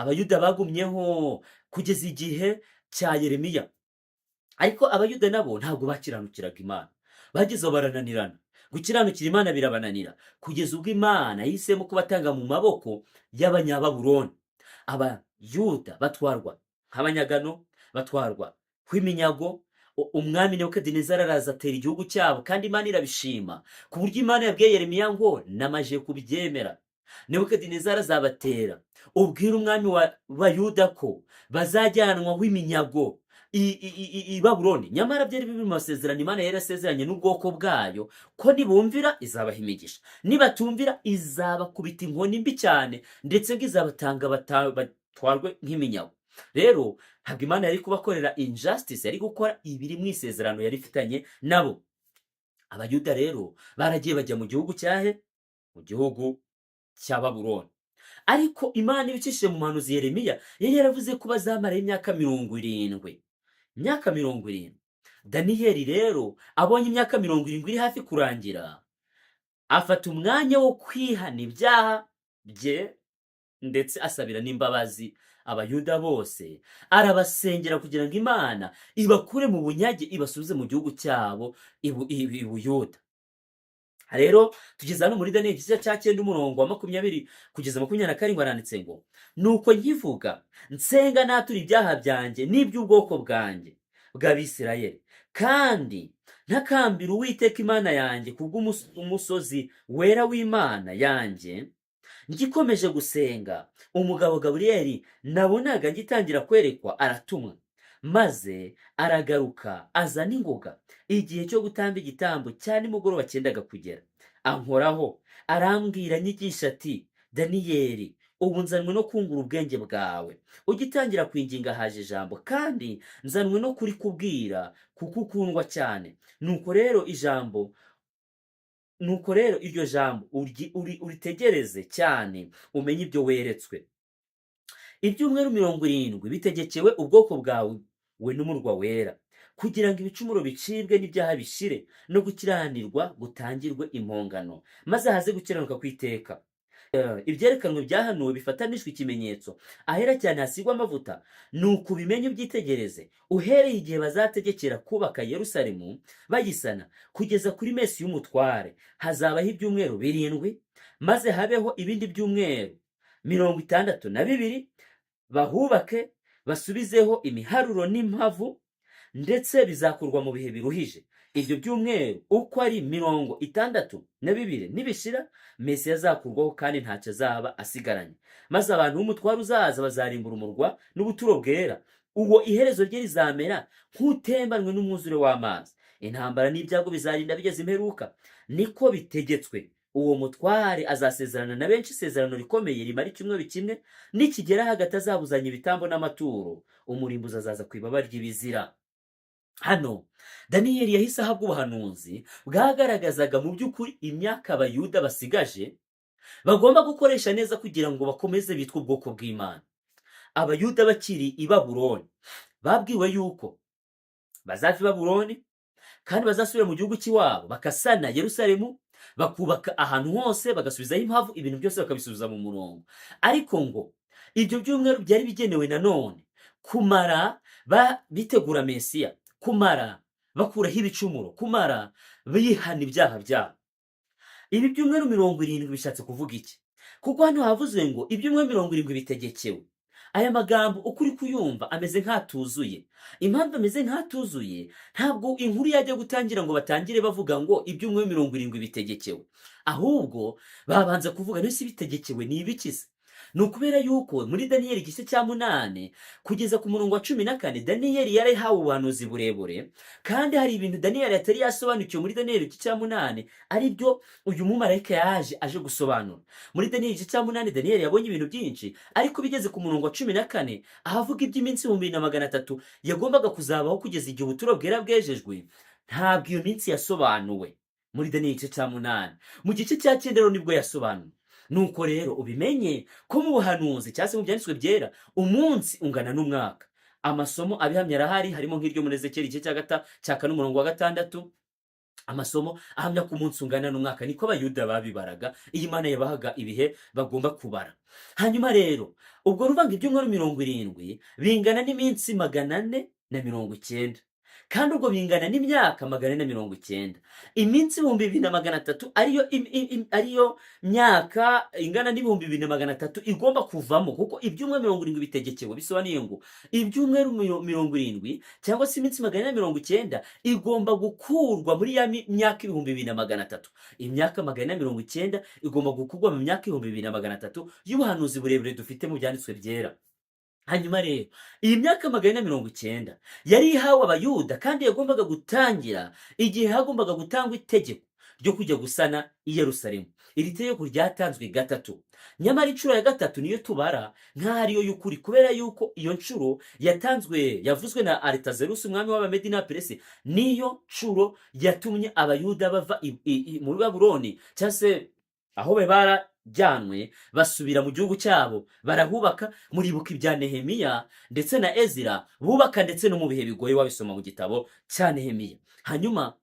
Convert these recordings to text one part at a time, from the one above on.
abayuda bagumyeho kugeza igihe cya Yeremiya. Ariko abayuda nabo ntabwo bakiranukiraga Imana, bagezeho barananirana, gukiranukira Imana birabananira, kugeza ubwo Imana yahisemo kubatanga mu maboko y'abanyababuloni. Abayuda batwarwa nk'abanyagano, batwarwa kw'iminyago. Umwami Nebukadinezari araza atera igihugu cyabo, kandi Imana irabishima, ku buryo Imana yabwiye Yeremiya ngo namaje kubyemera, Nebukadinezari azabatera, ubwira umwami wa Bayuda ko bazajyanwaho iminyago i Babuloni. Nyamara byari biri mu masezerano Imana yari yarasezeranye n'ubwoko bwayo ko nibumvira izabaha imigisha, nibatumvira izabakubita inkoni mbi cyane, ndetse ngo izabatanga batwarwe nk'iminyago. Rero ntabwo Imana yari kubakorera injustice, yari gukora ibiri mu isezerano yari ifitanye nabo. Abayuda rero baragiye bajya mu gihugu cyahe, mu gihugu cya Babuloni. Ariko Imana ibicishije mu muhanuzi Yeremiya yari yaravuze ko bazamara imyaka 70. Imyaka 70. Daniyeli rero abonye imyaka 70 iri hafi kurangira, afata umwanya wo kwihana ibyaha bye, ndetse asabira n'imbabazi abayuda bose, arabasengera kugira ngo Imana ibakure mu bunyage, ibasubize mu gihugu cyabo i Buyuda. Rero tugeze hano muri Daniyeli igice cya 9 umurongo wa 20 kugeza 27 haranditse ngo, nuko nkivuga nsenga natura ibyaha byanjye n'iby'ubwoko bwanjye bw'Abisirayeli, kandi ntakambira Uwiteka Imana yanjye kubw'umusozi wera w'Imana yanjye, ngikomeje gusenga, umugabo Gaburiyeli nabonaga ngitangira kwerekwa aratumwa, maze aragaruka azana ingoga. Igihe cyo gutamba igitambo cya nimugoroba cyendaga kugera, ankoraho arambwira nyigisha ati, Daniyeli, ubu nzanwe no kungura ubwenge bwawe. Ugitangira kwinginga haje ijambo, kandi nzanwe no kurikubwira kuko ukundwa cyane. Nuko rero iryo jambo uritegereze cyane, umenye ibyo weretswe. Ibyumweru 70 bitegekewe ubwoko bwawe we n'umurwa wera, kugira ngo ibicumuro bicibwe n'ibyaha bishire, no gukiranirwa gutangirwe impongano, maze haze gukiranuka kw'iteka. Ibyerekanwe byahanuwe bifatanishwe ikimenyetso, ahera cyane hasigwa amavuta. Nuko ubimenye ubyitegereze, uhereye igihe bazategekera kubaka Yerusalemu bayisana, kugeza kuri mesi y'umutware hazabaho ibyumweru 7, maze habeho ibindi byumweru 62, bahubake basubizeho imiharuro n'impavu, ndetse bizakorwa mu bihe biruhije. Ibyo byumweru uko ari 62 nibishira, Mesiya azakurwaho, kandi ntacyo azaba asigaranye. Maze abantu b'umutware uzaza bazarimbura umurwa n'ubuturo bwera. Uwo iherezo rye rizamera nk'utembanwe n'umwuzure w'amazi. Intambara n'ibyago bizarinda bigeze imperuka, niko bitegetswe. Uwo mutware azasezerana na benshi isezerano rikomeye rimara icyumweru kimwe, nikigera hagati azabuzanya ibitambo n'amaturo. Umurimbuzi azaza ku ibaba ry'ibizira. Hano Daniyeli yahise ahabwa ubuhanuzi bwagaragazaga mu by'ukuri imyaka abayuda basigaje bagomba gukoresha neza kugira ngo bakomeze bitwe ubwoko bw'Imana. Abayuda bakiri i Babuloni babwiwe yuko bazava i Babuloni, kandi bazasubira mu gihugu cy'iwabo, bakasana Yerusalemu, bakubaka ahantu hose, bagasubizaho impamvu, ibintu byose bakabisubiza mu murongo. Ariko ngo ibyo byumweru byari bigenewe nanone kumara bitegura Mesiya, kumara bakuraho ibicumuro, kumara bihana ibyaha byabo. Ibi byumweru 70 bishatse kuvuga iki? Kuko hano havuze ngo ibyumweru 70 bitegekewe. Aya magambo ukuri kuyumva ameze nk'atuzuye. Impamvu ameze nk'atuzuye, ntabwo inkuru yajya gutangira ngo batangire bavuga ngo ibyumweru 70 bitegekewe, ahubwo babanza kuvuga nese bitegekewe ni ibikize. Ni ukubera yuko muri Daniyeli igice cya 8 kugeza ku murongo wa 14, Daniyeli yari hawe ubuhanuzi burebure, kandi hari ibintu Daniyeli atari yasobanukiwe muri Daniyeli igice cya 8, ari byo uyu mumarayika aje gusobanura. Muri Daniyeli igice cya 8 Daniyeli yabonye ibintu byinshi, ariko bigeze ku murongo wa 14 ahavuga iby'iminsi 2300 yagombaga kuzabaho kugeza igihe ubuturo bwera bwejejwe, ntabwo iyo minsi yasobanuwe muri Daniyeli igice cya 8. Mu gice cya 9 rero nibwo yasobanuwe. Nuko rero ubimenye ko mu buhanuzi cyangwa se mu byanditswe byera umunsi ungana n'umwaka. Amasomo abihamya arahari, harimo nk'iryo muri Ezekiyeli igice cya 4 umurongo wa 6, amasomo ahamya ko umunsi ungana n'umwaka, niko abayuda babibaraga iyo imana yabahaga ibihe bagomba kubara. hanyuma rero ubwo ruvanga ibyumweru 70 bingana n'iminsi 490, kandi ubwo bingana n'imyaka 490. iminsi 2300 ariyo myaka ingana n'ibihumbi 2300 igomba kuvamo, kuko ibyumweru 70 bitegekewe. bisobanuye ngo ibyumweru 70 cyangwa se iminsi 490 igomba gukurwa muri ya myaka 2300. imyaka 490 igomba gukurwa mu myaka 2300 y'ubuhanuzi burebure dufite mu byanditswe byera. hanyuma rero iyi myaka 490 yari ihawe abayuda, kandi yagombaga gutangira igihe hagombaga gutangwa itegeko ryo kujya gusana i Yerusalemu. iri tegeko ryatanzwe gatatu, nyamara inshuro ya gatatu niyo tubara nk'aho ariyo y'ukuri, kubera yuko iyo nshuro yavuzwe na Aritazerusi umwami w'Abamedi na Peresi, niyo nshuro yatumye abayuda bava muri Babuloni, cyangwa se aho be barajyanwe, basubira mu gihugu cyabo, barahubaka. muribuka ibya Nehemiya ndetse na Ezira, bubaka ndetse no mu bihe bigoye, wabisoma mu gitabo cya Nehemiya. hanyuma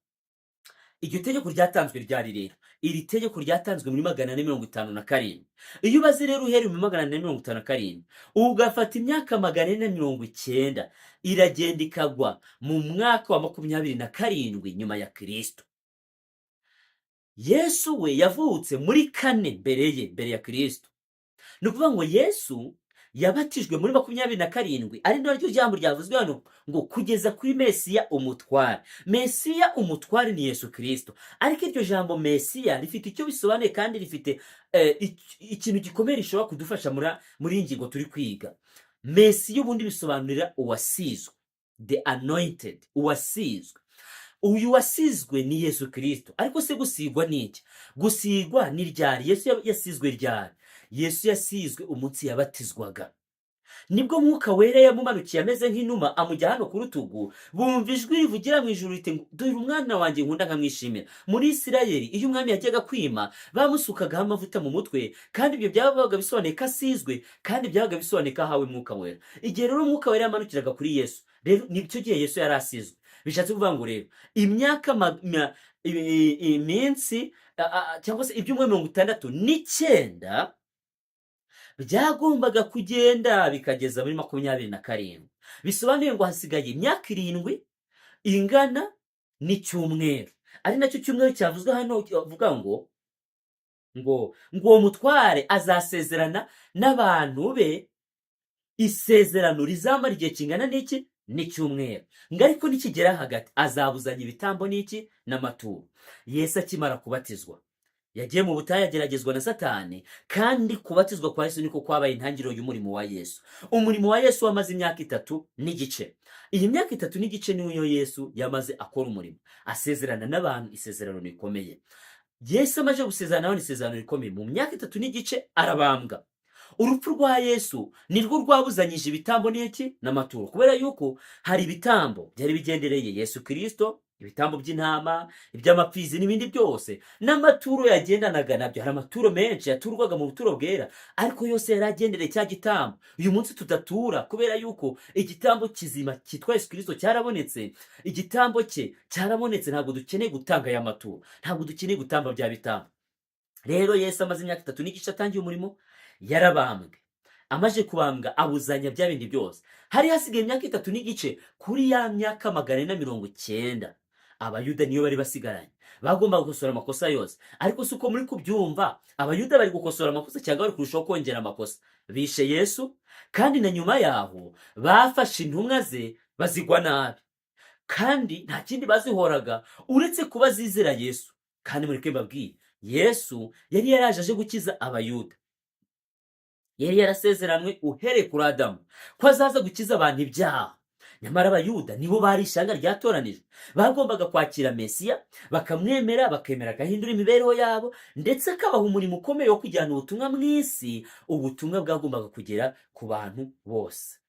iryo tegeko ryatanzwe ryari rero, iri tegeko ryatanzwe muri 457. iyo ubaze rero uhereye muri 457 ugafata imyaka 490, iragenda ikagwa mu mwaka wa 27 nyuma ya Kristo. Yesu we yavutse muri 4 mbere ya Kristo. ni ukuvuga ngo Yesu yabatijwe muri 27, ari naryo jambo ryavuzwe hano ngo kugeza kuri Mesiya umutware. Mesiya umutware ni Yesu Kristo, ariko iryo jambo Mesiya rifite icyo bisobanuye, kandi rifite ikintu gikomeye rishobora kudufasha muri iyi ngingo turi kwiga. Mesiya ubundi bisobanurira uwasizwe, the anointed, uwasizwe. uyu wasizwe ni Yesu Kristo. ariko se gusigwa ni iki? gusigwa ni ryari? Yesu yasizwe ryari? Yesu yasizwe umunsi yabatizwaga, nibwo mwuka wera yamumanukiye ameze nk'inuma, amujya hano ku rutugu. bumva ijwi rivugira mu ijuru riti, dore umwana wanjye nkunda nkamwishimira. muri Isirayeli iyo umwami yajyaga kwima, bamusukagaho amavuta mu mutwe, kandi ibyo byabaga bisobanuye ko asizwe, kandi byabaga bisobanuye ko ahawe mwuka wera. igihe rero umwuka wera yamanukiraga kuri Yesu, rero nicyo gihe Yesu yari asizwe. bishatse kuvuga ngo rero imyaka iminsi cyangwa se ibyumweru 69 byagombaga kugenda bikageza muri 27. bisobanuye ngo hasigaye imyaka 7 ingana n'icyumweru, ari nacyo cyumweru cyavuzwe hano. avuga ngo uwo mutware azasezerana n'abantu be isezerano rizamara igihe kingana n'iki? n'icyumweru. ariko nikigera hagati azabuzanya ibitambo n'iki? n'amaturo. Yesu akimara kubatizwa yagiye mu butayu ageragezwa na Satani, kandi kubatizwa kwa Yesu niko kwabaye intangiriro y'umurimo wa Yesu. umurimo wa Yesu wamaze imyaka 3 n'igice. iyi myaka 3 n'igice niyo Yesu yamaze akora umurimo, asezerana n'abantu isezerano rikomeye. Yesu amaze gusezerana n'abantu isezerano rikomeye, mu myaka 3 n'igice arabambwa. urupfu rwa Yesu nirwo rwabuzanyije ibitambo n'iki? n'amaturo, kubera yuko hari ibitambo byari bigendereye Yesu Kristo, ibitambo by'intama, iby'amapfizi n'ibindi byose, n'amaturo yagendanaga nabyo. hari amaturo menshi yaturwaga mu buturo bwera, ariko yose yari agendereye cya gitambo. uyu munsi tudatura, kubera yuko igitambo kizima cyitwa Yesu Kristo cyarabonetse. igitambo cye cyarabonetse, ntabwo dukeneye gutanga aya maturo, ntabwo dukeneye gutamba bya bitambo. rero Yesu amaze imyaka 3 n'igice atangiye umurimo, yarabambwe. amaze kubambwa abuzanya bya bindi byose. hari hasigaye imyaka 3 n'igice kuri ya myaka 490. abayuda niyo bari basigaranye, bagomba gukosora amakosa yose. ariko si uko muri kubyumva abayuda bari gukosora amakosa cyangwa bari kurushaho kongera amakosa. bishe Yesu, kandi na nyuma yaho bafashe intumwa ze bazigwa nabi, kandi nta kindi bazihoraga uretse kuba zizera Yesu. kandi muri mbabwiye, Yesu yari yaraje aje gukiza abayuda. yari yarasezeranwe uhereye kuri Adamu ko azaza gukiza abantu ibyaha. nyamara abayuda nibo bari ishyanga ryatoranijwe, bagombaga kwakira Mesiya, bakamwemera, bakemera agahindura imibereho yabo, ndetse akabaha umurimo ukomeye wo kujyana ubutumwa mu isi. ubutumwa bwagombaga kugera ku bantu bose.